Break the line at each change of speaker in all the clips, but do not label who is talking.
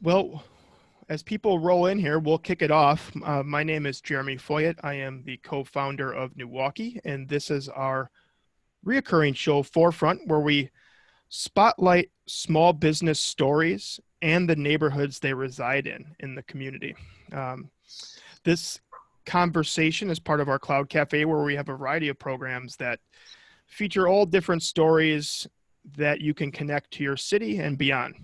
Well, as people roll in here, we'll kick it off. My name is Jeremy Fojut. I am the co-founder of NEWaukee, and this is our reoccurring show, ForeFront, where we spotlight small business stories and the neighborhoods they reside in the community. This conversation is part of our Cloud Cafe, where we have a variety of programs that feature all different stories that you can connect to your city and beyond.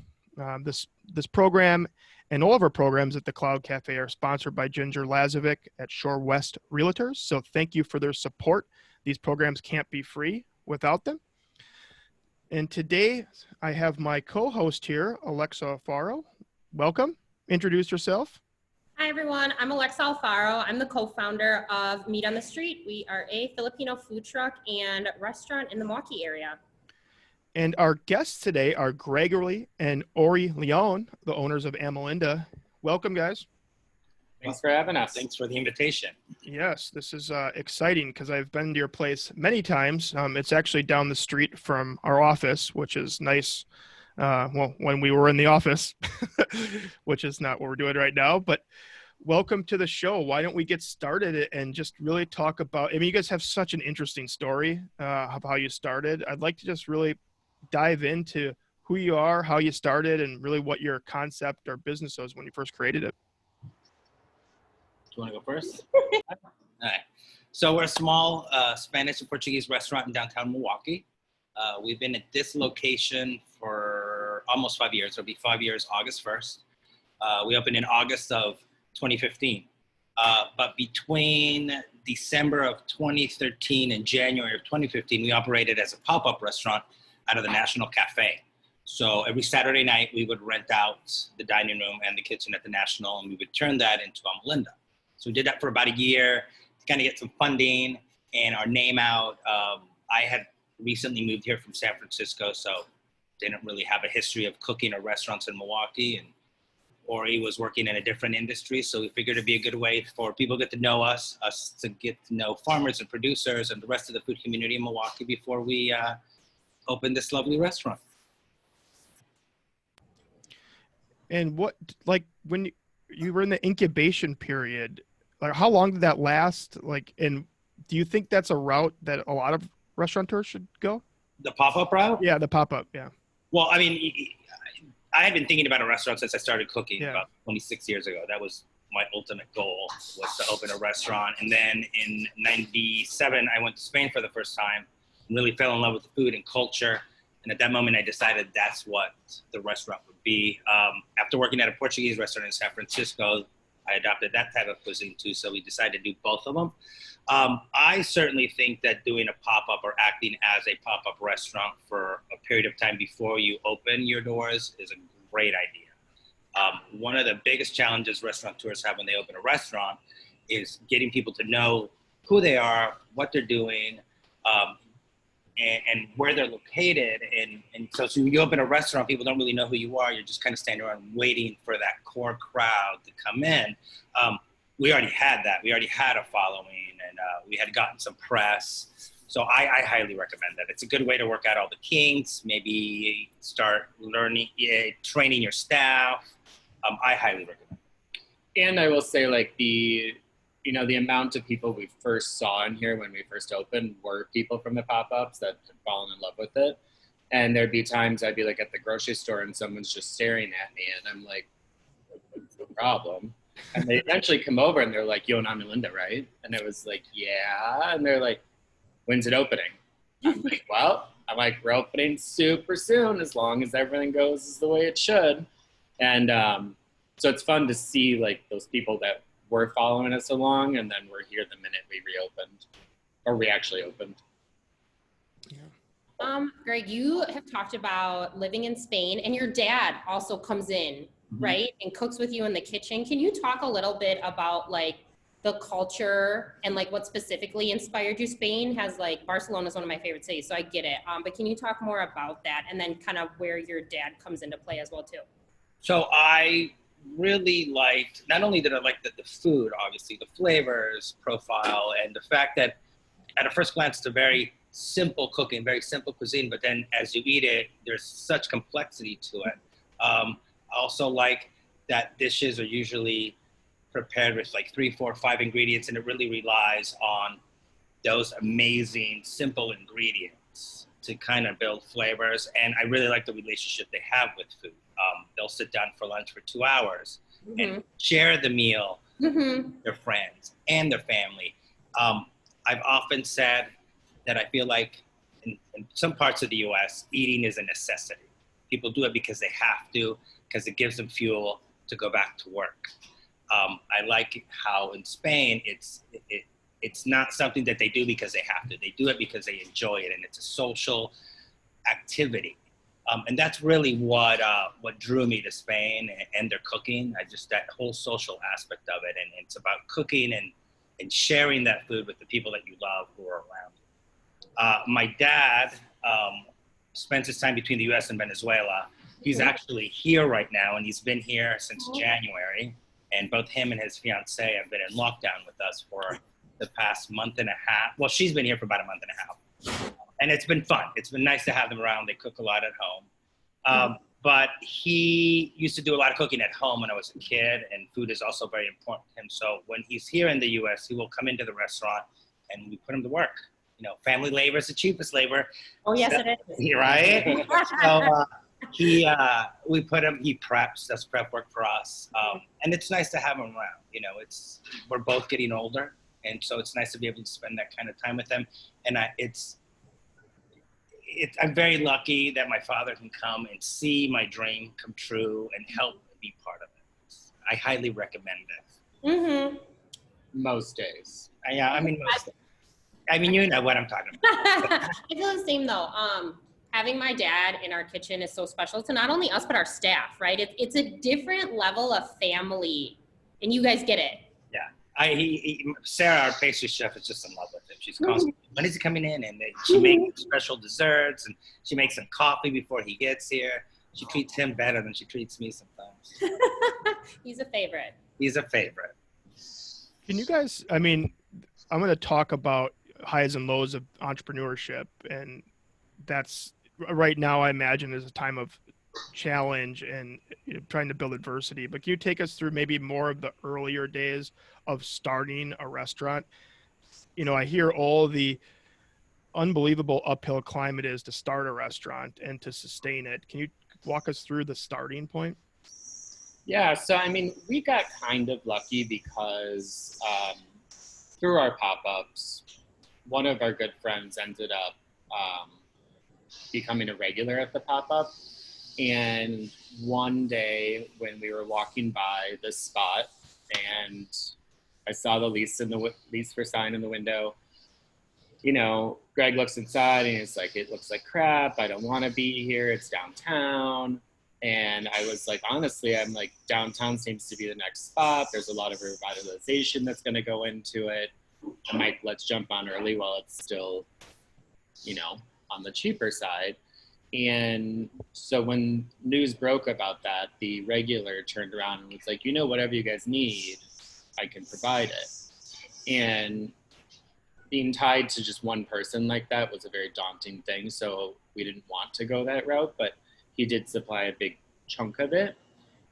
This program and all of our programs at the Cloud Cafe are sponsored by Ginger Lazovik at Shorewest Realtors. So thank you for their support. These programs can't be free without them. And today I have my co-host here, Alexa Alfaro. Welcome. Introduce yourself.
Hi, everyone. I'm Alexa Alfaro. I'm the co-founder of Meat on the Street. We are a Filipino food truck and restaurant in the Milwaukee area.
And our guests today are Gregory and Orry Léon, the owners of Amilinda. Welcome, guys.
Thanks for having us.
Thanks for the invitation.
Yes, this is exciting because I've been to your place many times. It's actually down the street from our office, which is nice. Well, when we were in the office, which is not what we're doing right now, but welcome to the show. Why don't we get started and just really talk about, I mean, you guys have such an interesting story of how you started. I'd like to just really dive into who you are, how you started, and really what your concept or business was when you first created it.
Do you want to go first? All right. So we're a small Spanish and Portuguese restaurant in downtown Milwaukee. We've been at this location for almost 5 years. It'll be 5 years, August 1st. We opened in August of 2015. But between December of 2013 and January of 2015, we operated as a pop-up restaurant out of the National Cafe. So every Saturday night, we would rent out the dining room and the kitchen at the National, and we would turn that into Amilinda. So we did that for about a year to kind of get some funding and our name out. I had recently moved here from San Francisco, so didn't really have a history of cooking or restaurants in Milwaukee, and Orry was working in a different industry, so we figured it'd be a good way for people to get to know us to get to know farmers and producers and the rest of the food community in Milwaukee before we opened this lovely restaurant.
And what, like, when you were in the incubation period, like, how long did that last? Like, and do you think that's a route that a lot of restaurateurs should go?
The pop-up route?
Yeah, the pop-up, yeah.
Well, I mean, I had been thinking about a restaurant since I started cooking about 26 years ago. That was my ultimate goal, was to open a restaurant. And then in 97, I went to Spain for the first time and really fell in love with the food and culture. And at that moment, I decided that's what the restaurant would be. After working at a Portuguese restaurant in San Francisco, I adopted that type of cuisine too, so we decided to do both of them. I certainly think that doing a pop-up or acting as a pop-up restaurant for a period of time before you open your doors is a great idea. One of the biggest challenges restaurateurs have when they open a restaurant is getting people to know who they are, what they're doing, and where they're located. And so when you open a restaurant, people don't really know who you are. You're just kind of standing around waiting for that core crowd to come in. We already had that. We already had a following, and we had gotten some press. So I highly recommend that. It's a good way to work out all the kinks, maybe start learning, training your staff. I highly recommend it.
And I will say, like, the amount of people we first saw in here when we first opened were people from the pop-ups that had fallen in love with it. And there'd be times I'd be like at the grocery store and someone's just staring at me and I'm like, what's the problem? And they eventually come over and they're like, "You and Amilinda, right?" And it was like, "Yeah." And they're like, "When's it opening?" I'm like, we're opening super soon as long as everything goes the way it should. And so it's fun to see like those people that were following us along, and then we're here the minute we reopened, or we actually opened.
Yeah.
Greg, you have talked about living in Spain, and your dad also comes in, right, and cooks with you in the kitchen. Can you talk a little bit about like the culture and like what specifically inspired you? Spain has like, Barcelona is one of my favorite cities, so I get it. But can you talk more about that, and then kind of where your dad comes into play as well too?
So I really liked, not only did I like the food, obviously the flavors profile, and the fact that at a first glance it's a very simple cooking, very simple cuisine, but then as you eat it, there's such complexity to it. also like that dishes are usually prepared with like 3, 4, 5 ingredients, and it really relies on those amazing, simple ingredients to kind of build flavors. And I really like the relationship they have with food. They'll sit down for lunch for 2 hours and share the meal with their friends and their family. I've often said that I feel like in some parts of the US, eating is a necessity. People do it because they have to, because it gives them fuel to go back to work. I like how in Spain, it's not something that they do because they have to. They do it because they enjoy it, and it's a social activity. And that's really what drew me to Spain and their cooking. That whole social aspect of it, and it's about cooking and sharing that food with the people that you love who are around you. My dad spends his time between the U.S. and Venezuela. He's actually here right now, and he's been here since January. And both him and his fiance have been in lockdown with us for the past month and a half. Well, she's been here for about a month and a half. And it's been fun. It's been nice to have them around. They cook a lot at home. But he used to do a lot of cooking at home when I was a kid, and food is also very important to him. So when he's here in the U.S., he will come into the restaurant and we put him to work. You know, family labor is the cheapest labor.
Oh, yes, it is.
Right? So we put him, he preps, does prep work for us. And it's nice to have him around. You know, we're both getting older. And so it's nice to be able to spend that kind of time with them. And I'm very lucky that my father can come and see my dream come true and help be part of it. I highly recommend it.
Most days.
Yeah, I mean, most days. I mean, you know what I'm talking about.
I feel the same though. Having my dad in our kitchen is so special to not only us, but our staff, right? It's a different level of family, and you guys get it.
Yeah. Sarah, our pastry chef, is just in love with him. She's constantly, when is he coming in? And she makes special desserts, and she makes him coffee before he gets here. She treats him better than she treats me sometimes.
He's a favorite.
He's a favorite.
Can you guys, I mean, I'm going to talk about highs and lows of entrepreneurship, and that's right now, I imagine, is a time of challenge and trying to build adversity. But can you take us through maybe more of the earlier days of starting a restaurant? You know, I hear all the unbelievable uphill climb it is to start a restaurant and to sustain it. Can you walk us through the starting point?
Yeah, so I mean, we got kind of lucky because through our pop-ups, one of our good friends ended up becoming a regular at the pop-up. And one day when we were walking by this spot and I saw the lease for sign in the window, you know, Greg looks inside and he's like, it looks like crap. I don't want to be here. It's downtown. And I was like, honestly, I'm like, downtown seems to be the next spot. There's a lot of revitalization that's going to go into it. Let's jump on early while it's still, you know, on the cheaper side. And so when news broke about that, the regular turned around and was like, you know, whatever you guys need, I can provide it. And being tied to just one person like that was a very daunting thing. So we didn't want to go that route, but he did supply a big chunk of it.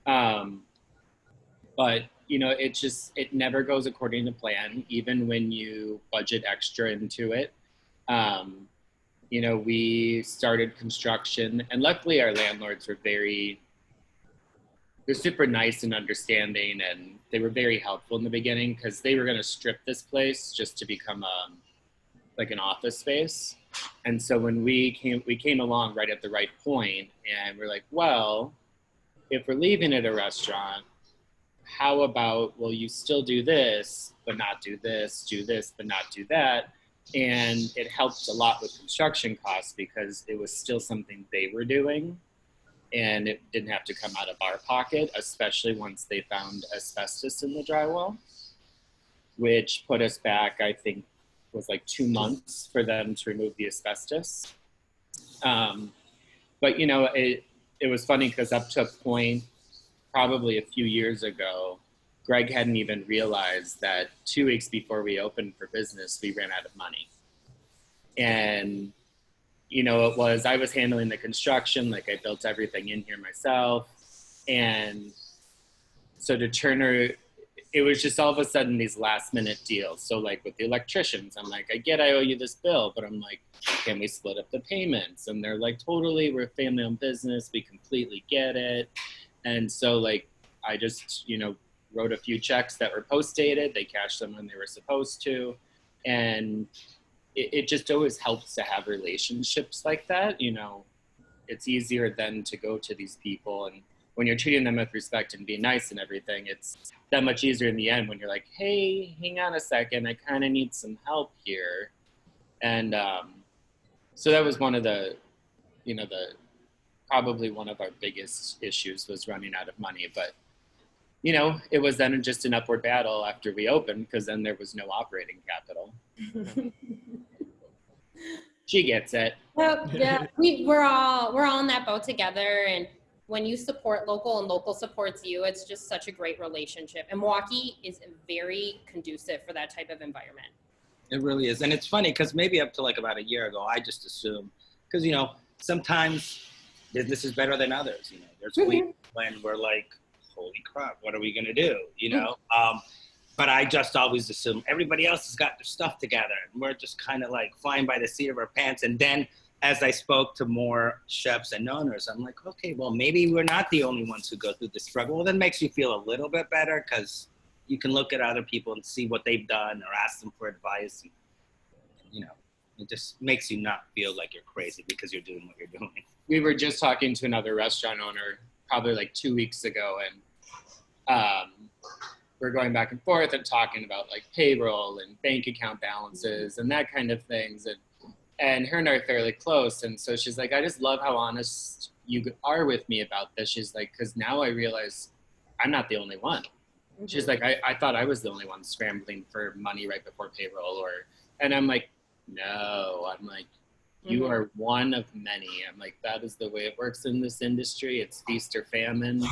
But, you know, it never goes according to plan, even when you budget extra into it. You know, we started construction, and luckily our landlords were they're super nice and understanding, and they were very helpful in the beginning because they were going to strip this place just to become like an office space. And so when we came along right at the right point, and we're like, well, if we're leaving it a restaurant, how about, will you still do this, but not do this, but not do that? And it helped a lot with construction costs because it was still something they were doing and it didn't have to come out of our pocket, especially once they found asbestos in the drywall, which put us back, I think, was like 2 months for them to remove the asbestos. But, you know, it was funny because up to a point, probably a few years ago, Greg hadn't even realized that 2 weeks before we opened for business, we ran out of money. And, you know, I was handling the construction, like I built everything in here myself. And so to turn her, it was just all of a sudden these last minute deals. So like with the electricians, I'm like, I get I owe you this bill, but I'm like, can we split up the payments? And they're like, totally, we're a family owned business. We completely get it. And so like, I just, you know, wrote a few checks that were post dated. They cashed them when they were supposed to. And it just always helps to have relationships like that. You know, it's easier then to go to these people, and when you're treating them with respect and being nice and everything, it's that much easier in the end when you're like, hey, hang on a second, I kind of need some help here. And so that was one of the, you know, probably one of our biggest issues was running out of money. But, you know, it was then just an upward battle after we opened, because then there was no operating capital. She gets it.
Well, yeah, we're all in that boat together. And when you support local and local supports you, it's just such a great relationship. And Milwaukee is very conducive for that type of environment.
It really is. And it's funny because maybe up to like about a year ago, I just assumed, because, you know, sometimes business is better than others. You know, there's weeks when we're like, holy crap, what are we going to do? You know, but I just always assume everybody else has got their stuff together and we're just kind of like flying by the seat of our pants. And then as I spoke to more chefs and owners, I'm like, okay, well, maybe we're not the only ones who go through the struggle. Well, that makes you feel a little bit better because you can look at other people and see what they've done or ask them for advice. And, you know, it just makes you not feel like you're crazy because you're doing what you're doing.
We were just talking to another restaurant owner probably like 2 weeks ago, and we're going back and forth and talking about like payroll and bank account balances and that kind of things. And her and I are fairly close. And so she's like, I just love how honest you are with me about this. She's like, because now I realize I'm not the only one. She's like, I thought I was the only one scrambling for money right before payroll, and I'm like, no, I'm like, you are one of many. I'm like, that is the way it works in this industry. It's feast or famine.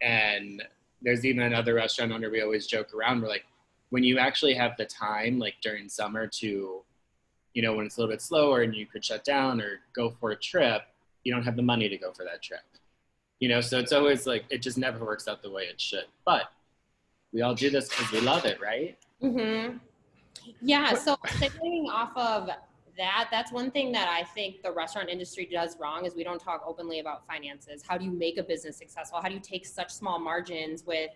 And there's even another restaurant owner, we always joke around. We're like, when you actually have the time, like during summer to, you know, when it's a little bit slower and you could shut down or go for a trip, you don't have the money to go for that trip. You know, so it's always like, it just never works out the way it should. But we all do this because we love it, right?
Yeah, so segueing off of that, that's one thing that I think the restaurant industry does wrong is we don't talk openly about finances. How do you make a business successful? How do you take such small margins with,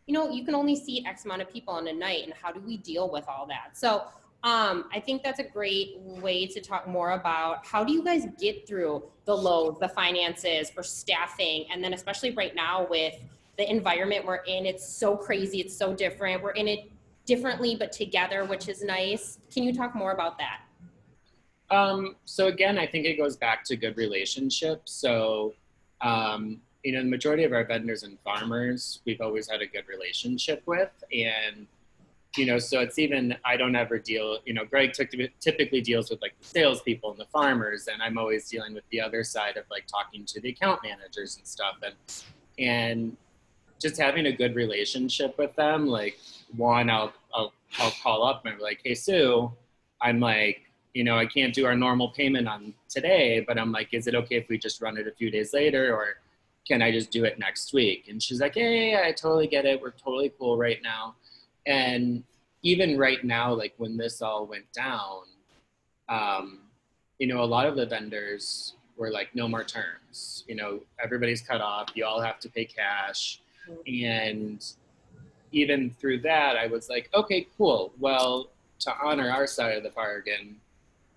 you know, you can only seat X amount of people in a night, and how do we deal with all that? So I think that's a great way to talk more about how do you guys get through the lows, the finances, or staffing, and then especially right now with the environment we're in, it's so crazy, it's so different. We're in it differently but together, which is nice. Can you talk more about that?
So again, I think it goes back to good relationships. So, you know, the majority of our vendors and farmers, we've always had a good relationship with. And, you know, so it's even, I don't ever deal, you know, Greg typically deals with like the salespeople and the farmers, and I'm always dealing with the other side of like talking to the account managers and stuff. And just having a good relationship with them, like one, I'll call up and I'm like, hey, Sue, I'm like, you know, I can't do our normal payment on today, but I'm like, is it okay if we just run it a few days later, or can I just do it next week? And she's like, hey, I totally get it. We're totally cool right now. And even right now, like when this all went down, you know, a lot of the vendors were like, no more terms. You know, everybody's cut off. You all have to pay cash. And even through that, I was like, okay, cool. Well, to honor our side of the bargain,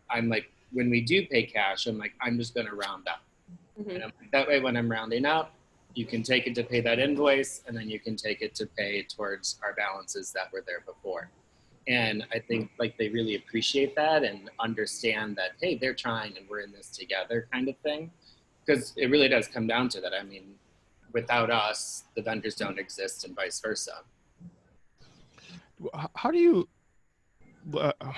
I'm like, when we do pay cash, I'm like, I'm just going to round up. And I'm like, that way, when I'm rounding up, you can take it to pay that invoice, and then you can take it to pay towards our balances that were there before. And I think like they really appreciate that and understand that, hey, they're trying and we're in this together kind of thing. Because it really does come down to that. I mean, without us, the vendors don't exist and vice versa.
How do you,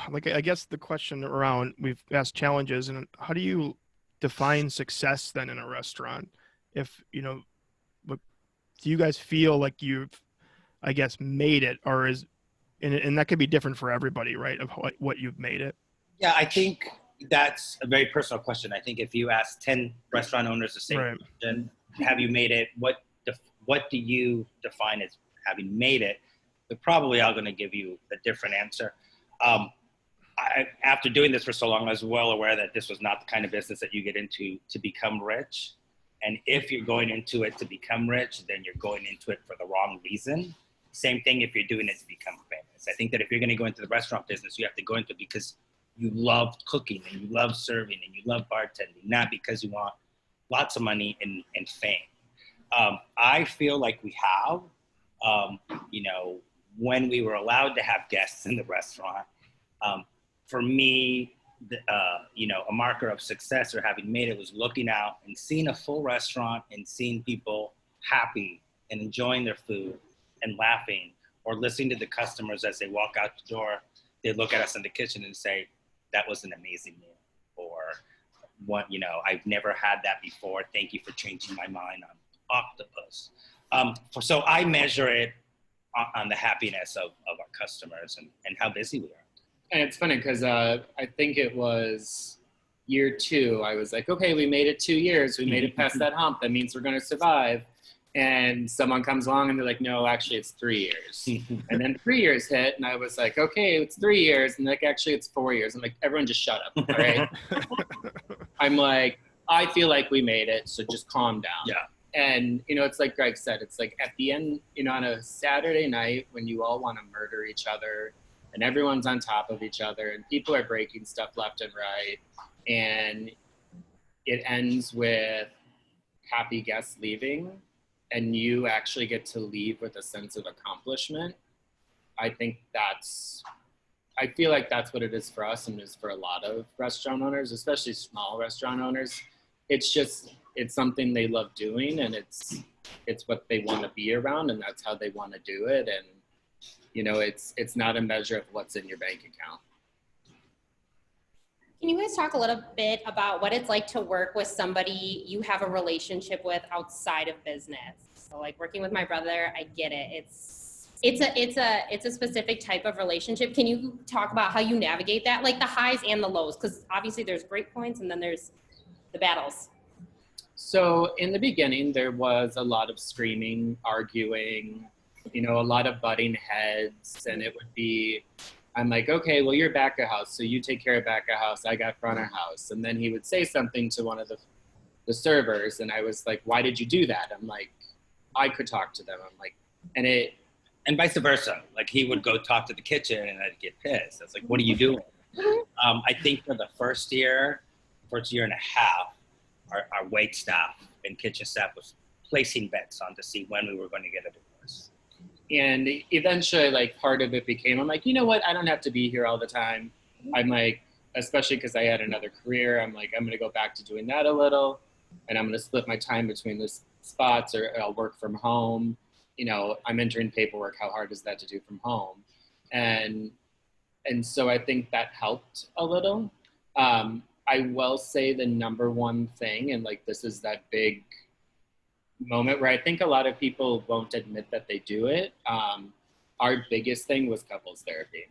like, I guess the question around, we've asked challenges, and how do you define success then in a restaurant? If, you know, do you guys feel like you've, I guess, made it, or is, and that could be different for everybody, right? Of what you've made it.
Yeah, I think that's a very personal question. I think if you ask 10 restaurant owners the same question, have you made it? What what do you define as having made it? They're probably all going to give you a different answer. After doing this for so long, I was well aware that this was not the kind of business that you get into to become rich. And if you're going into it to become rich, then you're going into it for the wrong reason. Same thing if you're doing it to become famous. I think that if you're going to go into the restaurant business, you have to go into it because you love cooking and you love serving and you love bartending, not because you want lots of money and fame. I feel like we have, you know, when we were allowed to have guests in the restaurant, for me, you know, a marker of success or having made it was looking out and seeing a full restaurant and seeing people happy and enjoying their food and laughing, or listening to the customers as they walk out the door. They look at us in the kitchen and say, that was an amazing meal, or what, you know, I've never had that before. Thank you for changing my mind on octopus. So I measure it on the happiness of our customers and how busy we are.
And it's funny because I think it was year 2. I was like, okay, we made it 2 years. We made it past that hump. That means we're going to survive. And someone comes along and they're like, no, actually it's 3 years. And then 3 years hit and I was like, okay, it's 3 years. And like, actually it's 4 years. I'm like, everyone just shut up, all right? I'm like, I feel like we made it, so just calm down.
Yeah.
And, you know, it's like Greg said, it's like at the end, you know, on a Saturday night when you all want to murder each other and everyone's on top of each other and people are breaking stuff left and right, and it ends with happy guests leaving and you actually get to leave with a sense of accomplishment. I think I feel like that's what it is for us and is for a lot of restaurant owners, especially small restaurant owners. It's something they love doing, and it's what they want to be around, and that's how they want to do it. And, you know, it's not a measure of what's in your bank account.
Can you guys talk a little bit about what it's like to work with somebody you have a relationship with outside of business? So like working with my brother, I get it. It's a specific type of relationship. Can you talk about how you navigate that? Like the highs and the lows, because obviously there's great points and then there's the battles.
So in the beginning, there was a lot of screaming, arguing, you know, a lot of butting heads, and it would be, I'm like, okay, well, you're back of house, so you take care of back of house, I got front of house. And then he would say something to one of the servers, and I was like, why did you do that? I'm like, I could talk to them. I'm like,
and vice versa. Like he would go talk to the kitchen and I'd get pissed. I was like, what are you doing? I think for the first year and a half, our wait staff and kitchen staff was placing bets on to see when we were going to get a divorce.
And eventually, like, part of it became, I'm like, you know what? I don't have to be here all the time. I'm like, especially because I had another career, I'm like, I'm going to go back to doing that a little. And I'm going to split my time between the spots, or I'll work from home. You know, I'm entering paperwork. How hard is that to do from home? And so I think that helped a little. I will say the number one thing, and like this is that big moment where I think a lot of people won't admit that they do it. Our biggest thing was couples therapy.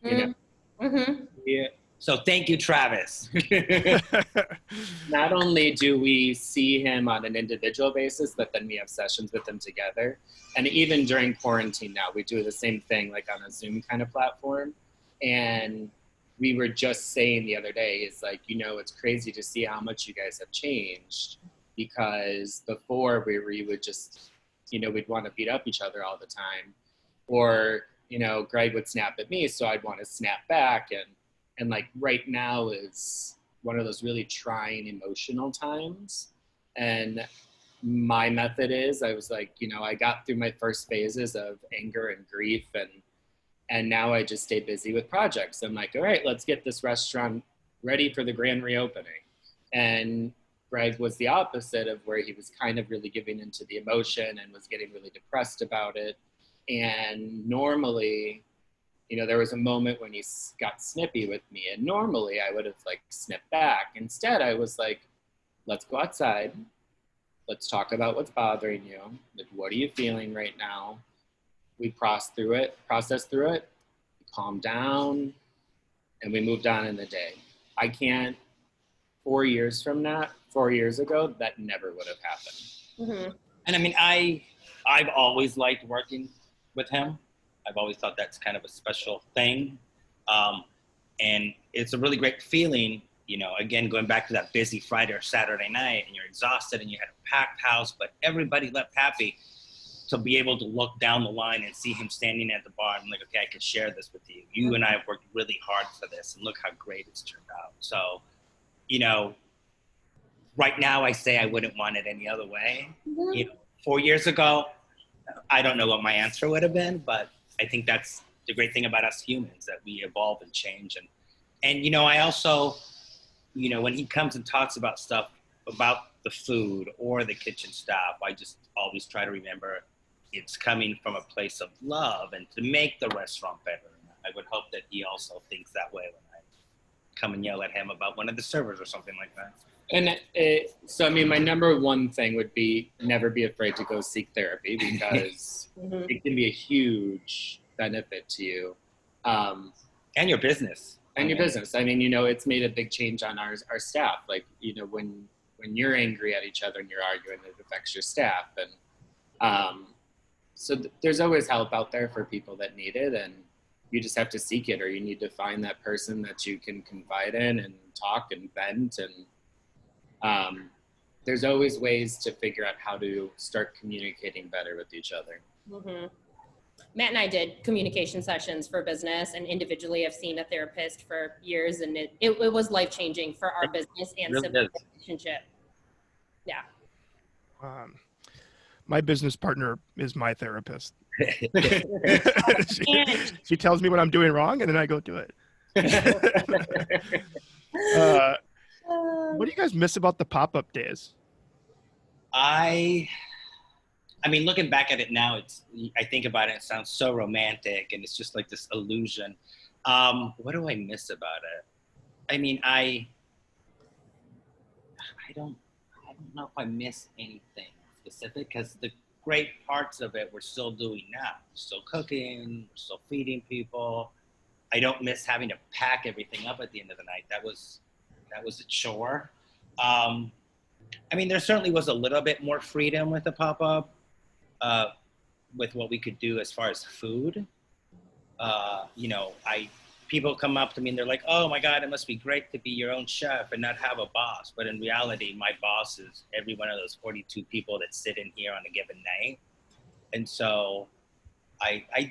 You know?
Mm-hmm.
Yeah.
So thank you, Travis.
Not only do we see him on an individual basis, but then we have sessions with him together. And even during quarantine now, we do the same thing, like on a Zoom kind of platform. And we were just saying the other day, it's like, you know, it's crazy to see how much you guys have changed, because before we would just, you know, we'd want to beat up each other all the time, or, you know, Greg would snap at me, so I'd want to snap back. And like right now is one of those really trying emotional times. And my method is, I was like, you know, I got through my first phases of anger and grief, and now I just stay busy with projects. I'm like, all right, let's get this restaurant ready for the grand reopening. And Greg was the opposite, of where he was kind of really giving into the emotion and was getting really depressed about it. And normally, you know, there was a moment when he got snippy with me, and normally I would have like snipped back. Instead, I was like, let's go outside. Let's talk about what's bothering you. Like, what are you feeling right now? We process through it, calm down, and we moved on in the day. I can't, 4 years ago, that never would have happened.
Mm-hmm.
And I mean, I've always liked working with him. I've always thought that's kind of a special thing. And it's a really great feeling, you know, again, going back to that busy Friday or Saturday night and you're exhausted and you had a packed house, but everybody left happy, to be able to look down the line and see him standing at the bar and like, okay, I can share this with you. You and I have worked really hard for this and look how great it's turned out. So, you know, right now I say I wouldn't want it any other way. You know, 4 years ago, I don't know what my answer would have been, but I think that's the great thing about us humans, that we evolve and change. And you know, I also, you know, when he comes and talks about stuff about the food or the kitchen staff, I just always try to remember it's coming from a place of love and to make the restaurant better. I would hope that he also thinks that way when I come and yell at him about one of the servers or something like that.
And so, I mean, my number one thing would be never be afraid to go seek therapy, because it can be a huge benefit to you.
And your business.
And your business. I mean, you know, it's made a big change on our staff. Like, you know, when you're angry at each other and you're arguing, it affects your staff. And so there's always help out there for people that need it. And you just have to seek it, or you need to find that person that you can confide in and talk and vent. And there's always ways to figure out how to start communicating better with each other.
Matt and I did communication sessions for business, and individually I've seen a therapist for years, and it was life-changing for our business and
Really
civil
is.
relationship. Yeah.
My business partner is my therapist.
And
She tells me what I'm doing wrong, and then I go do it. What do you guys miss about the pop-up days?
I mean, looking back at it now, I think about it, it sounds so romantic, and it's just like this illusion. What do I miss about it? I mean, I don't know if I miss anything specific, because the great parts of it we're still doing now. We're still cooking, we're still feeding people. I don't miss having to pack everything up at the end of the night. That was a chore. I mean, there certainly was a little bit more freedom with the pop-up, with what we could do as far as food. You know, people come up to me and they're like, oh my God, it must be great to be your own chef and not have a boss. But in reality, my boss is every one of those 42 people that sit in here on a given night. And so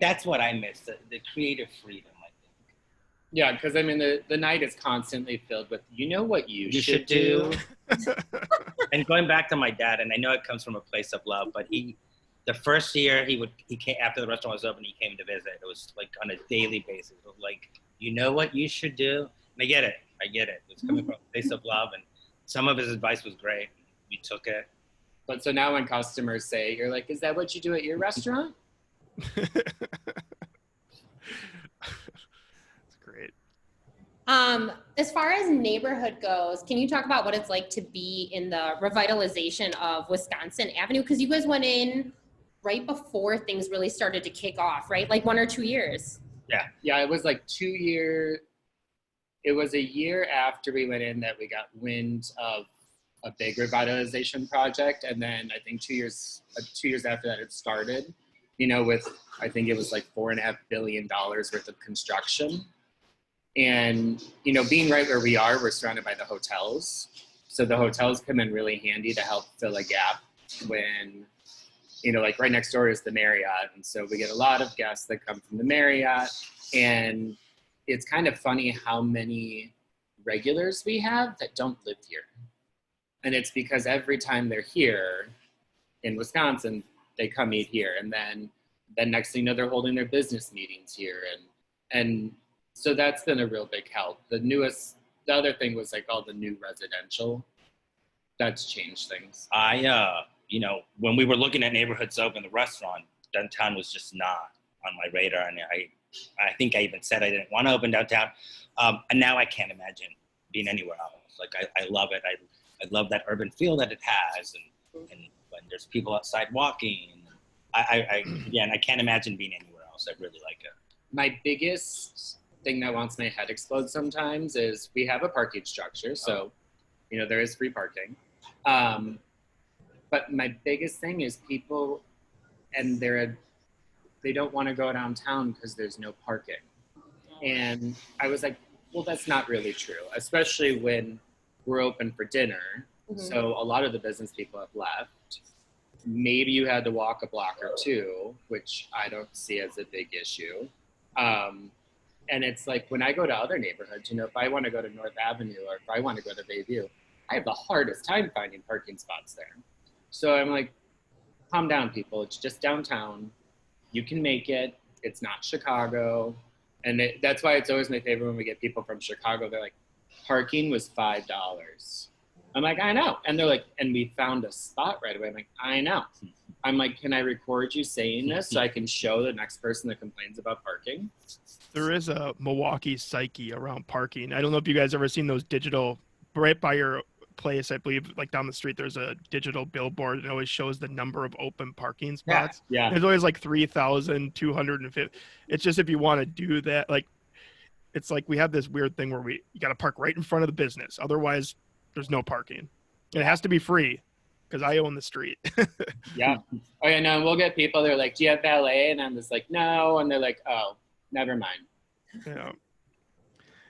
that's what I miss, the creative freedom, I think.
Yeah, because I mean, the night is constantly filled with, you know what you should do.
And going back to my dad, and I know it comes from a place of love, but the first year he came after the restaurant was open, he came to visit. It was like on a daily basis. It was like, you know what you should do? And I get it. It's coming from a place of love, and some of his advice was great. We took it.
But so now when customers say, you're like, is that what you do at your restaurant?
That's great.
As far as neighborhood goes, can you talk about what it's like to be in the revitalization of Wisconsin Avenue? Because you guys went in right before things really started to kick off, right? Like 1 or 2 years.
Yeah, it was like 2 years. It was a year after we went in that we got wind of a big revitalization project. And then I think 2 years after that it started, you know, with, I think it was like $4.5 billion worth of construction. And, you know, being right where we are, we're surrounded by the hotels. So the hotels come in really handy to help fill a gap when, you know, like right next door is the Marriott. And so we get a lot of guests that come from the Marriott. And it's kind of funny how many regulars we have that don't live here. And it's because every time they're here in Wisconsin, they come eat here. And then next thing you know, they're holding their business meetings here. And so that's been a real big help. The other thing was like all the new residential. That's changed things.
You know, when we were looking at neighborhoods to open the restaurant, downtown was just not on my radar. And I think I even said I didn't want to open downtown. And now I can't imagine being anywhere else. Like, I love it. I love that urban feel that it has. And when there's people outside walking, I can't imagine being anywhere else. I really like it.
My biggest thing that wants my head explode sometimes is we have a parking structure. So, you know, there is free parking. But my biggest thing is people and they don't want to go downtown because there's no parking. And I was like, well, that's not really true, especially when we're open for dinner.
Mhm.
So a lot of the business people have left. Maybe you had to walk a block or two, which I don't see as a big issue. And it's like when I go to other neighborhoods, if I want to go to North Avenue or if I want to go to Bayview, I have the hardest time finding parking spots there. So I'm like, calm down, people. It's just downtown. You can make it. It's not Chicago. And that's why it's always my favorite when we get people from Chicago. They're like, parking was $5. I'm like, I know. And they're like, and we found a spot right away. I'm like, I know. I'm like, can I record you saying this so I can show the next person that complains about parking?
There is a Milwaukee psyche around parking. I don't know if you guys ever seen those digital, right by your place, I believe, like down the street, there's a digital billboard and it always shows the number of open parking spots.
Yeah.
There's always like 3,250. It's just if you want to do that, like, it's like we have this weird thing where you got to park right in front of the business. Otherwise, there's no parking. And it has to be free because I own the street.
Yeah. Oh, yeah, no, we'll get people, they're like, do you have valet? And I'm just like, no. And they're like, oh, never mind.
Yeah.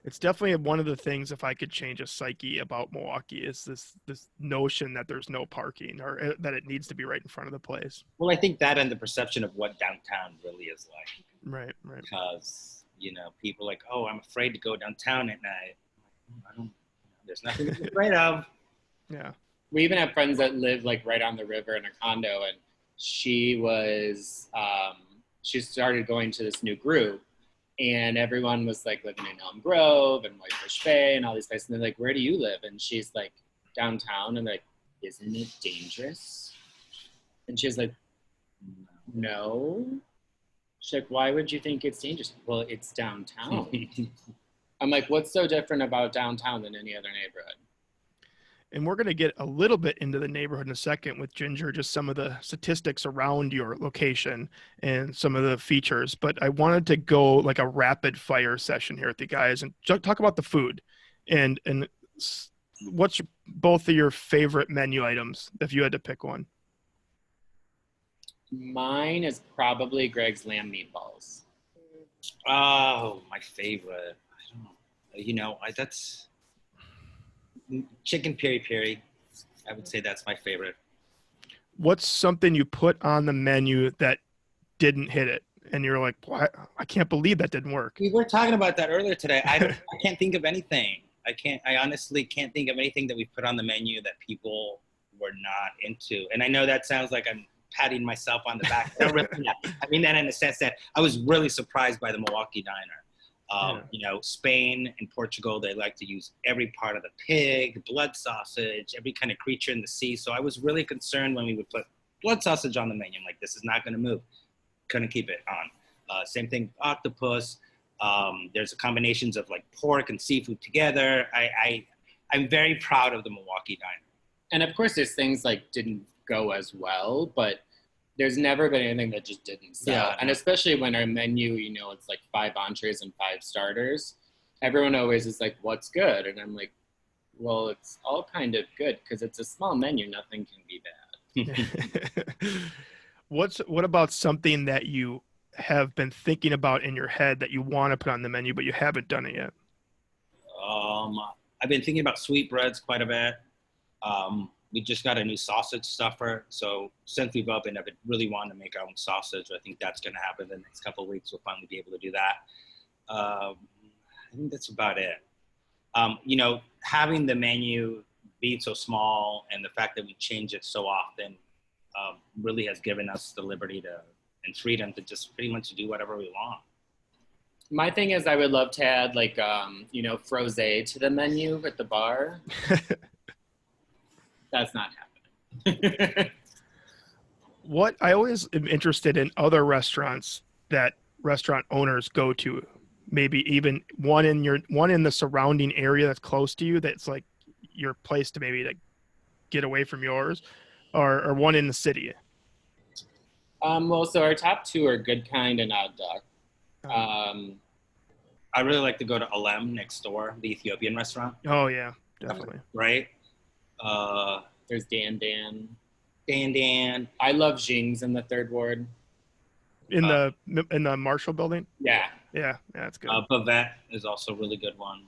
It's definitely one of the things, if I could change a psyche about Milwaukee, is this notion that there's no parking or that it needs to be right in front of the place.
Well, I think that and the perception of what downtown really is like.
Right.
Because, people are like, oh, I'm afraid to go downtown at night. There's nothing to be afraid of.
Yeah.
We even have friends that live like right on the river in a condo, and she started going to this new group, and everyone was like living in Elm Grove and Whitefish Bay and all these places. And they're like, where do you live? And she's like, downtown. And they're like, isn't it dangerous? And she's like, no. She's like, why would you think it's dangerous? Well, it's downtown. I'm like, what's so different about downtown than any other neighborhood?
And we're going to get a little bit into the neighborhood in a second with Ginger, just some of the statistics around your location and some of the features. But I wanted to go like a rapid fire session here with you guys and talk about the food. And what's both of your favorite menu items if you had to pick one?
Mine is probably Greg's lamb meatballs.
Oh, my favorite. I don't know. That's chicken peri-peri. I would say that's my favorite.
What's something you put on the menu that didn't hit it? And you're like, well, I can't believe that didn't work.
We were talking about that earlier today. I can't think of anything. I honestly can't think of anything that we put on the menu that people were not into. And I know that sounds like I'm patting myself on the back. I mean that in the sense that I was really surprised by the Milwaukee diner. Spain and Portugal, they like to use every part of the pig, blood sausage, every kind of creature in the sea. So I was really concerned when we would put blood sausage on the menu. I'm like, this is not going to move. Couldn't keep it on. Same thing, octopus. There's combinations of like pork and seafood together. I'm very proud of the Milwaukee diner.
And of course, there's things like didn't go as well, but there's never been anything that just didn't sell. Yeah. And especially when our menu, it's like 5 entrees and 5 starters. Everyone always is like, what's good? And I'm like, well, it's all kind of good because it's a small menu. Nothing can be bad.
What about something that you have been thinking about in your head that you want to put on the menu, but you haven't done it yet?
I've been thinking about sweetbreads quite a bit. We just got a new sausage stuffer. So since we've opened, I've been really wanting to make our own sausage. I think that's going to happen in the next couple of weeks. We'll finally be able to do that. I think that's about it. Having the menu be so small and the fact that we change it so often really has given us the liberty and freedom to just pretty much do whatever we want.
My thing is I would love to add like, frosé to the menu at the bar. That's not happening.
What I always am interested in other restaurants that restaurant owners go to, maybe even one in the surrounding area that's close to you, that's like your place to maybe like get away from yours, or one in the city.
So our top 2 are Good Kind and Odd Duck.
I really like to go to Alem next door, the Ethiopian restaurant.
Oh yeah, definitely.
Right.
There's Dan.
Dan.
I love Jing's in the Third Ward.
In the Marshall building?
Yeah.
Yeah, that's good.
Bavette is also a really good one.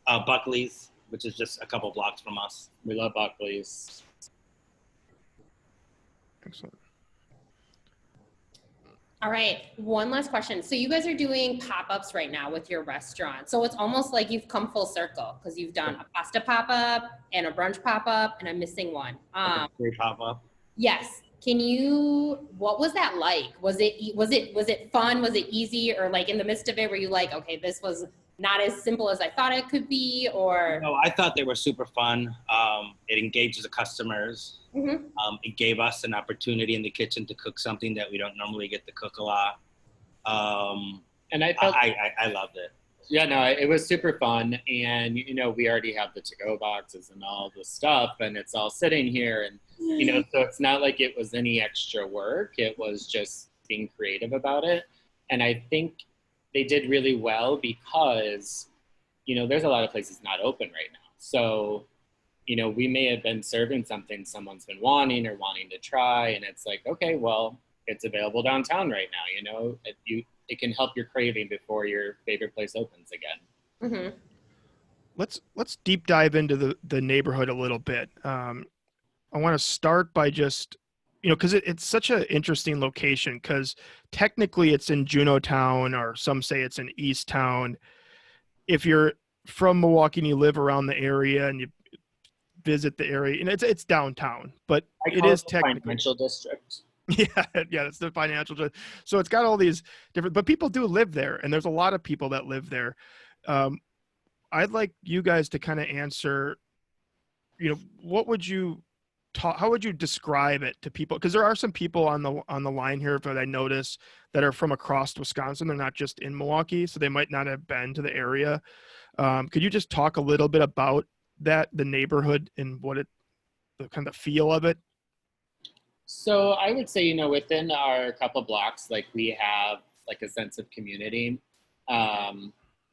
Buckley's, which is just a couple blocks from us.
We love Buckley's.
Excellent.
All right, one last question. So you guys are doing pop-ups right now with your restaurant. So it's almost like you've come full circle because you've done a pasta pop-up and a brunch pop-up, and I'm missing one.
Great pop-up.
Yes. What was that like? Was it fun? Was it easy? Or like in the midst of it, were you like, okay, this was not as simple as I thought it could be? Or
No, I thought they were super fun. It engages the customers.
Mhm.
It gave us an opportunity in the kitchen to cook something that we don't normally get to cook a lot.
And I felt,
I loved it.
yeah, no, it was super fun. And, you know, we already have the to-go boxes and all the stuff, and it's all sitting here. And, you know, so it's not like it was any extra work. It was just being creative about it. And I think they did really well because, you know, there's a lot of places not open right now. So, you know, we may have been serving something someone's been wanting to try. And it's like, okay, well, it's available downtown right now. You know, it can help your craving before your favorite place opens again.
Mhm.
Let's deep dive into the neighborhood a little bit. I want to start by just, you know, because it's such an interesting location, because technically it's in Juneautown, or some say it's in East Town. If you're from Milwaukee and you live around the area and you visit the area, and it's downtown, but it is technically
financial district.
Yeah, it's the financial. So it's got all these different, but people do live there, and there's a lot of people that live there. I'd like you guys to kind of answer, you know, how would you describe it to people? Because there are some people on the line here that I notice that are from across Wisconsin. They're not just in Milwaukee, so they might not have been to the area. Could you just talk a little bit about the neighborhood and the kind of feel of it?
So I would say, you know, within our couple blocks, like we have like a sense of community.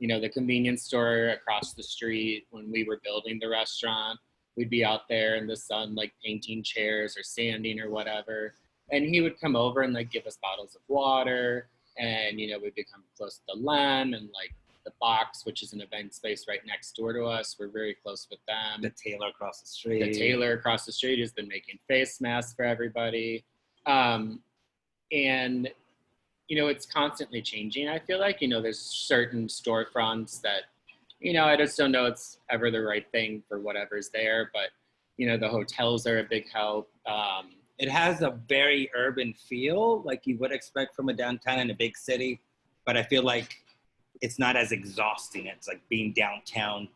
You know, the convenience store across the street, when we were building the restaurant, we'd be out there in the sun, like painting chairs or sanding or whatever. And he would come over and like give us bottles of water. And, you know, we'd become close to Lem and like the Box, which is an event space right next door to us. We're very close with them.
The tailor across the street.
The tailor across the street has been making face masks for everybody. And, you know, it's constantly changing. I feel like, you know, there's certain storefronts that, you know, I just don't know it's ever the right thing for whatever's there. But, you know, the hotels are a big help.
It has a very urban feel, like you would expect from a downtown in a big city. But I feel like it's not as exhausting. It's like being downtown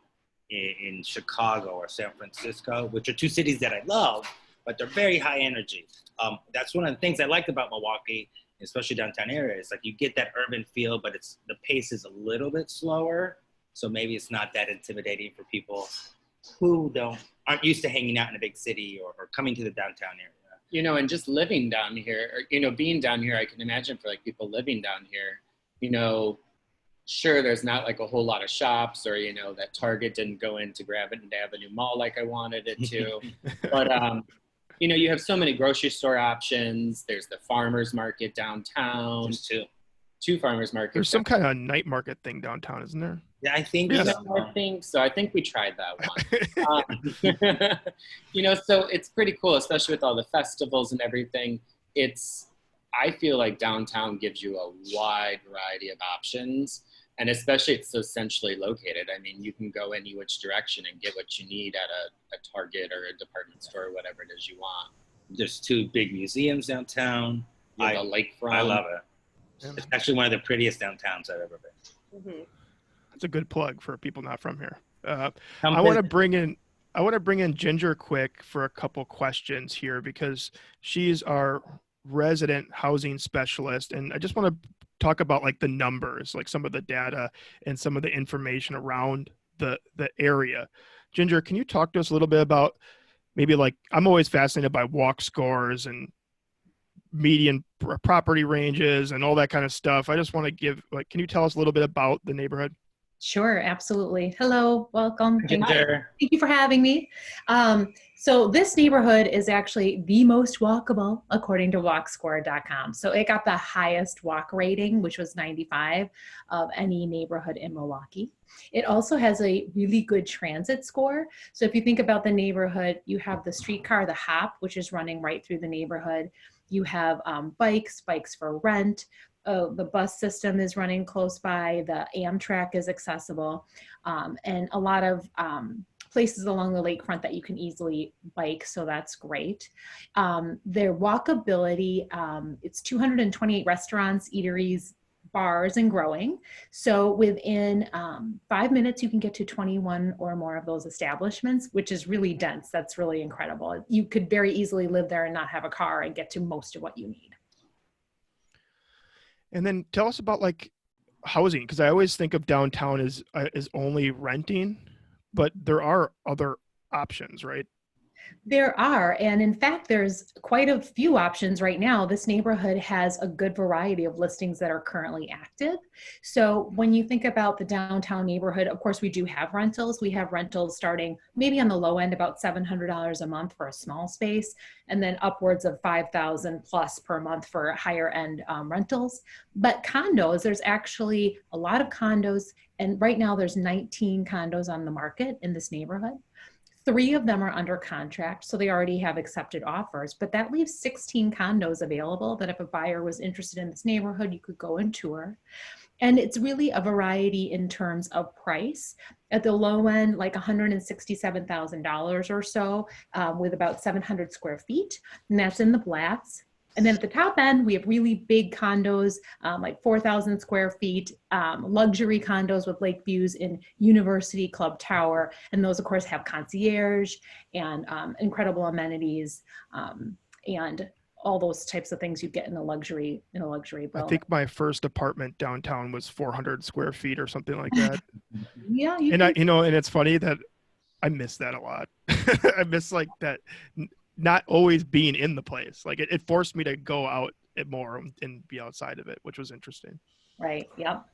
in Chicago or San Francisco, which are two cities that I love, but they're very high energy. That's one of the things I liked about Milwaukee, especially downtown area. It's like you get that urban feel, but the pace is a little bit slower. So maybe it's not that intimidating for people who aren't used to hanging out in a big city or coming to the downtown area.
You know, and just living down here, or, you know, being down here, I can imagine for like people living down here, you know, sure, there's not like a whole lot of shops, or, you know, that Target didn't go in to grab it into Avenue Mall like I wanted it to. But, you know, you have so many grocery store options. There's the farmer's market downtown.
There's
two farmer's markets.
There's some kind of night market thing downtown, isn't there?
Yeah, I think
Yes.
so.
I think so. I think we tried that one. You know, so it's pretty cool, especially with all the festivals and everything. I feel like downtown gives you a wide variety of options, and especially it's so centrally located. I mean, you can go any which direction and get what you need at a Target or a department store or whatever it is you want.
There's two big museums downtown.
You have the lakefront.
I love it.
Yeah.
It's actually one of the prettiest downtowns I've ever been.
Mhm.
That's a good plug for people not from here.
Come
I want to
visit.
bring in Ginger quick for a couple questions here, because she's our resident housing specialist, and I just want to talk about like the numbers, like some of the data and some of the information around the area. Ginger, can you talk to us a little bit about maybe, like, I'm always fascinated by walk scores and median property ranges and all that kind of stuff. I just want to can you tell us a little bit about the neighborhood?
Sure, absolutely. Hello, welcome.
Ginger.
Thank you for having me. So this neighborhood is actually the most walkable according to walkscore.com. So it got the highest walk rating, which was 95 of any neighborhood in Milwaukee. It also has a really good transit score. So if you think about the neighborhood, you have the streetcar, the Hop, which is running right through the neighborhood. You have bikes for rent. The bus system is running close by, the Amtrak is accessible, and a lot of places along the lakefront that you can easily bike, so that's great. Their walkability, it's 228 restaurants, eateries, bars, and growing. So within 5 minutes, you can get to 21 or more of those establishments, which is really dense. That's really incredible. You could very easily live there and not have a car and get to most of what you need.
And then tell us about like housing, because I always think of downtown as only renting, but there are other options, right?
There are, and in fact, there's quite a few options right now. This neighborhood has a good variety of listings that are currently active. So when you think about the downtown neighborhood, of course, we do have rentals. We have rentals starting maybe on the low end, about $700 a month for a small space, and then upwards of $5,000 plus per month for higher end rentals. But condos, there's actually a lot of condos, and right now there's 19 condos on the market in this neighborhood. 3 of them are under contract, so they already have accepted offers, but that leaves 16 condos available that if a buyer was interested in this neighborhood, you could go and tour. And it's really a variety in terms of price. At the low end, like $167,000 or so, with about 700 square feet, and that's in the Blatts. And then at the top end, we have really big condos, like 4,000 square feet, luxury condos with lake views in University Club Tower. And those, of course, have concierge and incredible amenities and all those types of things you get in a luxury building.
I think my first apartment downtown was 400 square feet or something like that.
Yeah.
And it's funny that I miss that a lot. I miss like that. Not always being in the place. Like it forced me to go out more and be outside of it, which was interesting.
Right. Yep.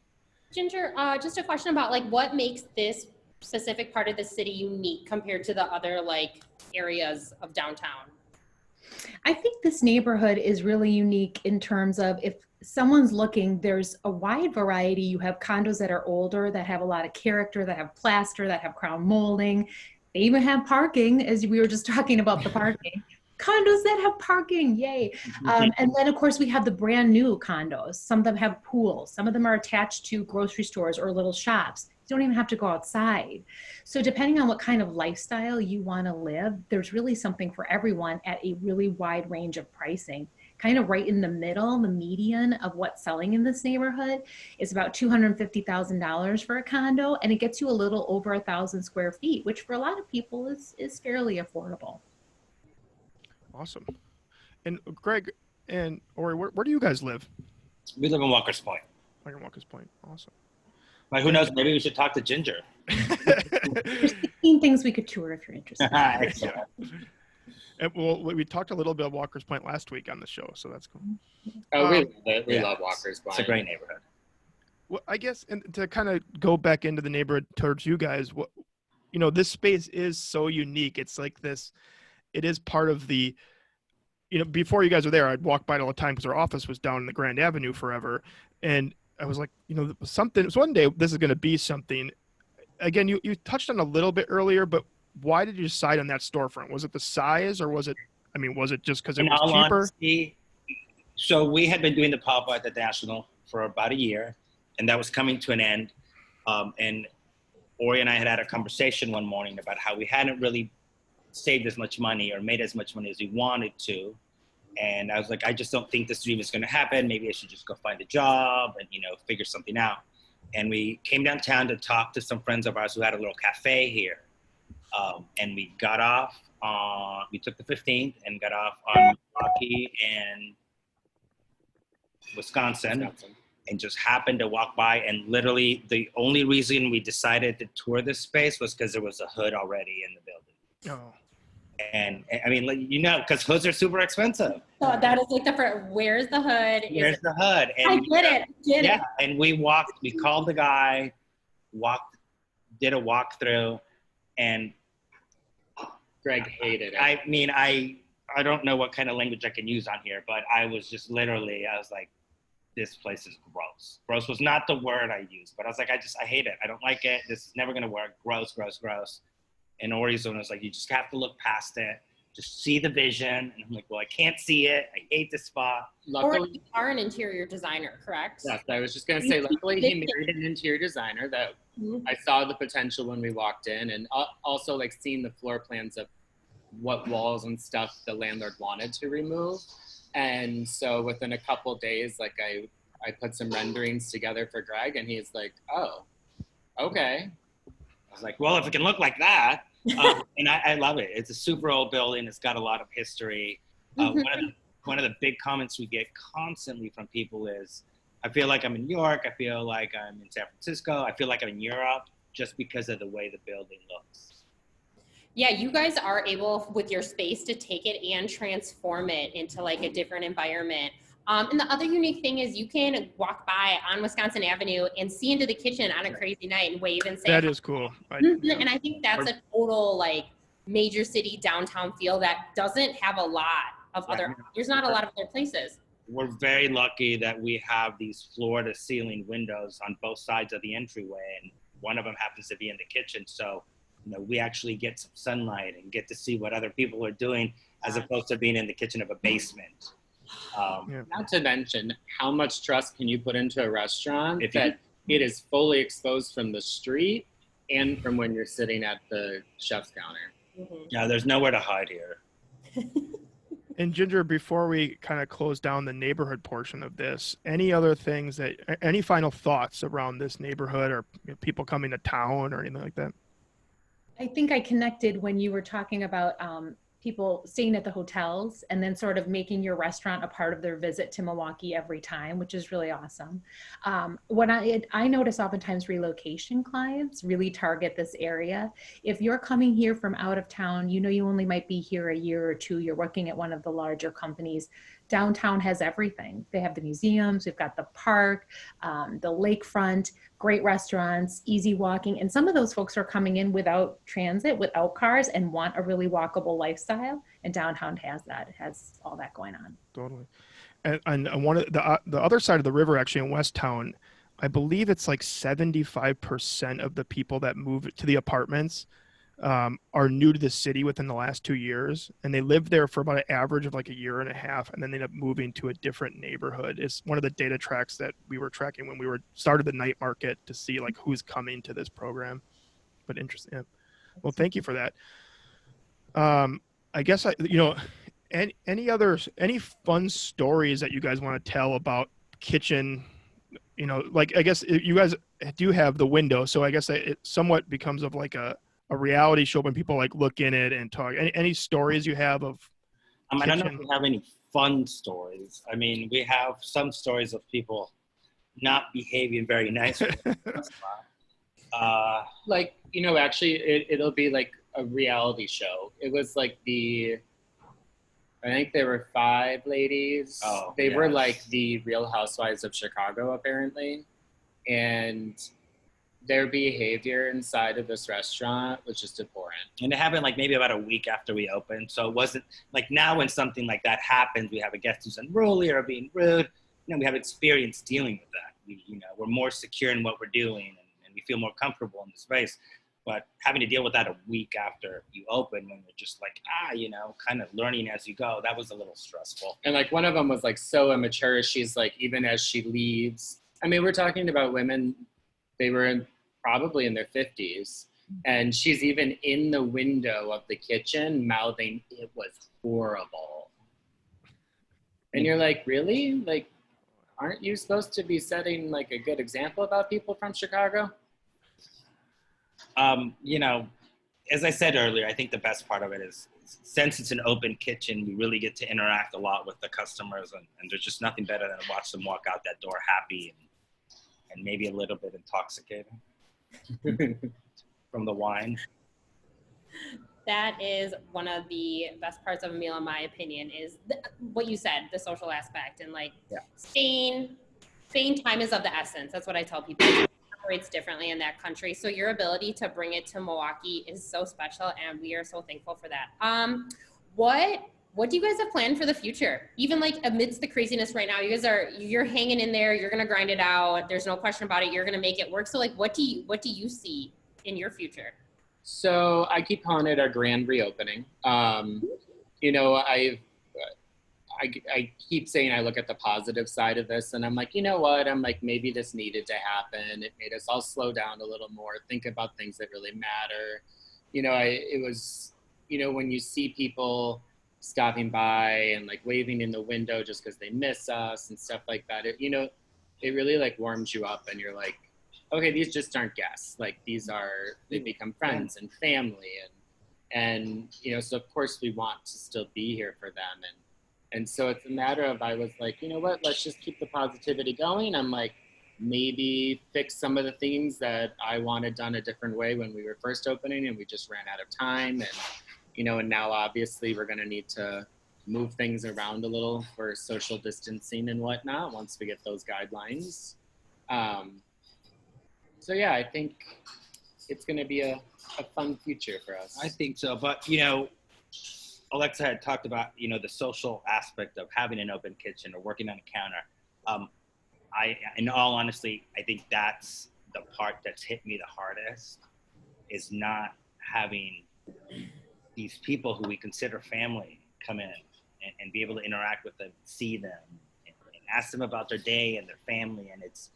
Ginger, just a question about like what makes this specific part of the city unique compared to the other like areas of downtown?
I think this neighborhood is really unique in terms of if someone's looking, there's a wide variety. You have condos that are older, that have a lot of character, that have plaster, that have crown molding. They even have parking, as we were just talking about the parking. Condos that have parking, yay. And then of course we have the brand new condos. Some of them have pools. Some of them are attached to grocery stores or little shops. You don't even have to go outside. So depending on what kind of lifestyle you want to live, there's really something for everyone at a really wide range of pricing. Kind of right in the middle, the median of what's selling in this neighborhood is about $250,000 for a condo, and it gets you a little over 1,000 square feet, which for a lot of people is fairly affordable.
Awesome. And Greg and Orry, where do you guys live?
We live in Walker's Point.
Like in Walker's Point. Awesome.
Like, who knows? Maybe we should talk to Ginger.
There's 16 things we could tour if you're interested.
Excellent.
And, well, we talked a little bit of Walker's Point last week on the show, so that's cool.
Oh, we love Walker's Point.
It's a great neighborhood.
Well, I guess, and to kind of go back into the neighborhood towards you guys, this space is so unique. It's like this, it is part of the, before you guys were there, I'd walk by it all the time because our office was down in the Grand Avenue forever. And I was like, something, so one day this is going to be something. Again, you touched on a little bit earlier, but why did you decide on that storefront? Was it the size, or was it just because it was cheaper?
Honesty, so we had been doing the pop-up at the National for about a year, and that was coming to an end. And Orry and I had a conversation one morning about how we hadn't really saved as much money or made as much money as we wanted to. And I was like, I just don't think this dream is going to happen. Maybe I should just go find a job and, figure something out. And we came downtown to talk to some friends of ours who had a little cafe here. And we got off we took the 15th and got off on Milwaukee and Wisconsin, and just happened to walk by. And literally the only reason we decided to tour this space was because there was a hood already in the building.
Oh.
And I mean, because hoods are super expensive.
So that is like where's the hood?
Where's the hood? And
I get it.
And we called the guy, did a walkthrough, and
Greg hated it.
I mean, I don't know what kind of language I can use on here, but I was just literally, I was like, this place is gross. Gross was not the word I used, but I was like, I hate it. I don't like it. This is never gonna work. Gross, gross, gross. And Orry's one was like, you just have to look past it. Just see the vision. And I'm like, well, I can't see it. I hate this spot.
Luckily, you are an interior designer, correct?
Yes, I was just gonna say, luckily he married an interior designer that I saw the potential when we walked in, and also like seeing the floor plans of what walls and stuff the landlord wanted to remove. And so within a couple days, like I put some renderings together for Greg, and he's like, oh, okay.
I was like, well, if it can look like that. And I love it. It's a super old building. It's got a lot of history. One of the big comments we get constantly from people is, I feel like I'm in New York. I feel like I'm in San Francisco. I feel like I'm in Europe just because of the way the building looks.
Yeah, you guys are able with your space to take it and transform it into like a different environment. And the other unique thing is you can walk by on Wisconsin Avenue and see into the kitchen on a crazy night and wave and say,
that is cool.
And I think that's a total like major city downtown feel that doesn't have a lot of there's not a lot of other places.
We're very lucky that we have these floor to ceiling windows on both sides of the entryway, and one of them happens to be in the kitchen. So, we actually get some sunlight and get to see what other people are doing as opposed to being in the kitchen of a basement.
Not to mention, how much trust can you put into a restaurant that it is fully exposed from the street and from when you're sitting at the chef's counter?
Yeah, there's nowhere to hide here.
And Ginger, before we kind of close down the neighborhood portion of this, any other things any final thoughts around this neighborhood, or people coming to town or anything like that?
I think I connected when you were talking about people staying at the hotels and then sort of making your restaurant a part of their visit to Milwaukee every time, which is really awesome. When I notice oftentimes relocation clients really target this area. If you're coming here from out of town, you only might be here a year or two, you're working at one of the larger companies. Downtown has everything. They have the museums, we've got the park, the lakefront, great restaurants, easy walking. And some of those folks are coming in without transit, without cars, and want a really walkable lifestyle. And downtown has that. It has all that going on.
Totally. And one of the other side of the river, actually in West Town, I believe it's like 75% of the people that move to the apartments are new to the city within the last 2 years, and they live there for about an average of like a year and a half, and then they end up moving to a different neighborhood. It's one of the data tracks that we were tracking when we started the night market to see like who's coming to this program. But interesting. Yeah. Well, thank you for that. I guess any fun stories that you guys want to tell about kitchen? Like I guess you guys do have the window, so I guess it somewhat becomes of like a reality show when people like look in it and talk. Any stories you have of
I don't know if we have any fun stories. I mean, we have some stories of people not behaving very nicely.
Actually it'll be like a reality show. It was like I think there were 5 ladies. They were like the Real Housewives of Chicago, apparently. And their behavior inside of this restaurant was just abhorrent.
And it happened like maybe about a week after we opened. So it wasn't like now when something like that happens, we have a guest who's unruly or being rude. We have experience dealing with that. We're more secure in what we're doing, and we feel more comfortable in the space. But having to deal with that a week after you open, when we're just like, kind of learning as you go, that was a little stressful.
And like one of them was like so immature. She's like, even as she leaves, I mean, we're talking about women, they were probably in their 50s. And she's even in the window of the kitchen mouthing, "It was horrible." And you're like, really? Like, aren't you supposed to be setting like a good example about people from Chicago?
As I said earlier, I think the best part of it is since it's an open kitchen, we really get to interact a lot with the customers, and there's just nothing better than to watch them walk out that door happy and maybe a little bit intoxicated from the wine.
That is one of the best parts of a meal, in my opinion, is what you said, the social aspect. And like Spain time is of the essence. That's what I tell people. operates differently in that country. So your ability to bring it to Milwaukee is so special, and we are so thankful for that. What do you guys have planned for the future? Even like amidst the craziness right now, you're hanging in there, you're gonna grind it out. There's no question about it. You're gonna make it work. So like, what do you see in your future?
So I keep calling it our grand reopening. You know, I keep saying I look at the positive side of this, and I'm like, you know what? I'm like, maybe this needed to happen. It made us all slow down a little more, think about things that really matter. You know, it was, you know, when you see people stopping by and like waving in the window just because they miss us and stuff like that, you know, it really like warms you up, and you're like, okay, these just aren't guests. Like they become friends and family, and you know, so of course we want to still be here for them, and so it's a matter of, I was like, you know what, let's just keep the positivity going. I'm like, maybe fix some of the things that I wanted done a different way when we were first opening and we just ran out of time, and you know, and now obviously we're going to need to move things around a little for social distancing and whatnot once we get those guidelines. So yeah, I think it's going to be a fun future for us.
I think so. But, you know, Alexa had talked about, you know, the social aspect of having an open kitchen or working on a counter. In all honesty, I think that's the part that's hit me the hardest, is not having these people who we consider family come in and be able to interact with them, see them, and ask them about their day and their family. And it's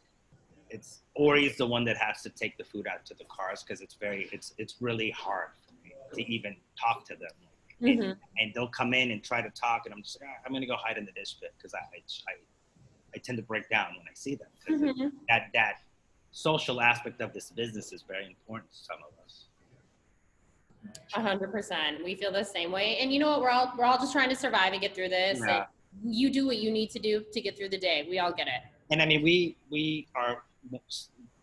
Orry's the one that has to take the food out to the cars, because it's really hard for me to even talk to them. And they'll come in and try to talk, and I'm just like, I'm gonna go hide in the dish pit, because I tend to break down when I see them. That social aspect of this business is very important to some of us.
100%. We feel the same way. And you know what? We're all just trying to survive and get through this.
Yeah.
And you do what you need to do to get through the day. We all get it.
And I mean, we are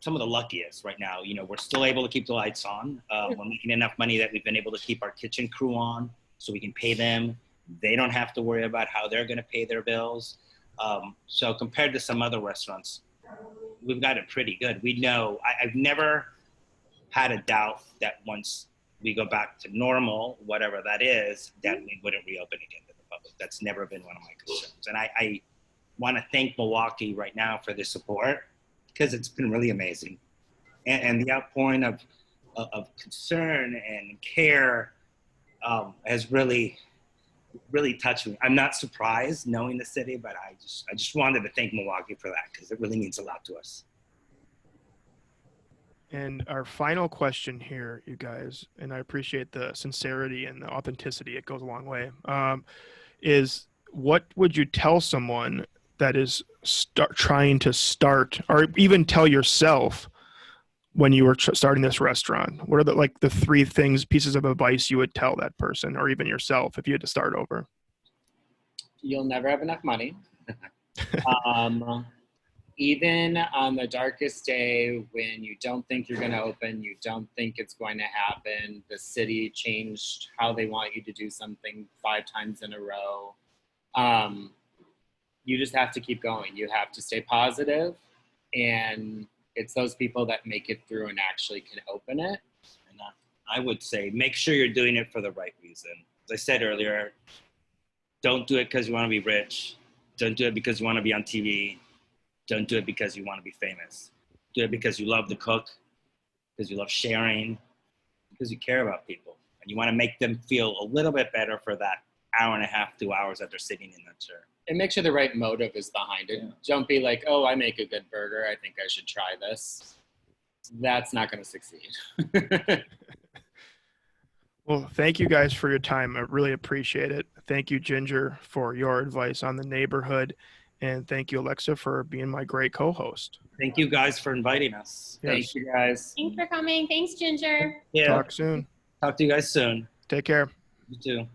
some of the luckiest right now. You know, we're still able to keep the lights on. We're making enough money that we've been able to keep our kitchen crew on, so we can pay them. They don't have to worry about how they're going to pay their bills. So compared to some other restaurants, we've got it pretty good. We know, I've never had a doubt that once we go back to normal, whatever that is, that we wouldn't reopen again to the public. That's never been one of my concerns. And I want to thank Milwaukee right now for the support, because it's been really amazing. And the outpouring of concern and care has really touched me. I'm not surprised knowing the city, but I just wanted to thank Milwaukee for that, because it really means a lot to us.
And our final question here, you guys, and I appreciate the sincerity and the authenticity, it goes a long way, is what would you tell someone that is trying to start, or even tell yourself when you were starting this restaurant? What are the three pieces of advice you would tell that person, or even yourself, if you had to start over?
You'll never have enough money. Even on the darkest day when you don't think you're going to open, you don't think it's going to happen, the city changed how they want you to do something 5 times in a row. You just have to keep going. You have to stay positive, and it's those people that make it through and actually can open it.
And I would say, make sure you're doing it for the right reason. As I said earlier, don't do it because you want to be rich. Don't do it because you want to be on TV. Don't do it because you want to be famous. Do it because you love to cook, because you love sharing, because you care about people, and you want to make them feel a little bit better for that hour and a half, 2 hours that they're sitting in that chair.
And make sure the right motive is behind it. Yeah. Don't be like, oh, I make a good burger, I think I should try this. That's not going to succeed.
Well, thank you guys for your time. I really appreciate it. Thank you, Ginger, for your advice on the neighborhood. And thank you, Alexa, for being my great co-host.
Thank you guys for inviting us.
Yes.
Thank you guys.
Thanks for coming. Thanks, Ginger.
Yeah. Talk soon.
Talk to you guys soon.
Take care.
You too.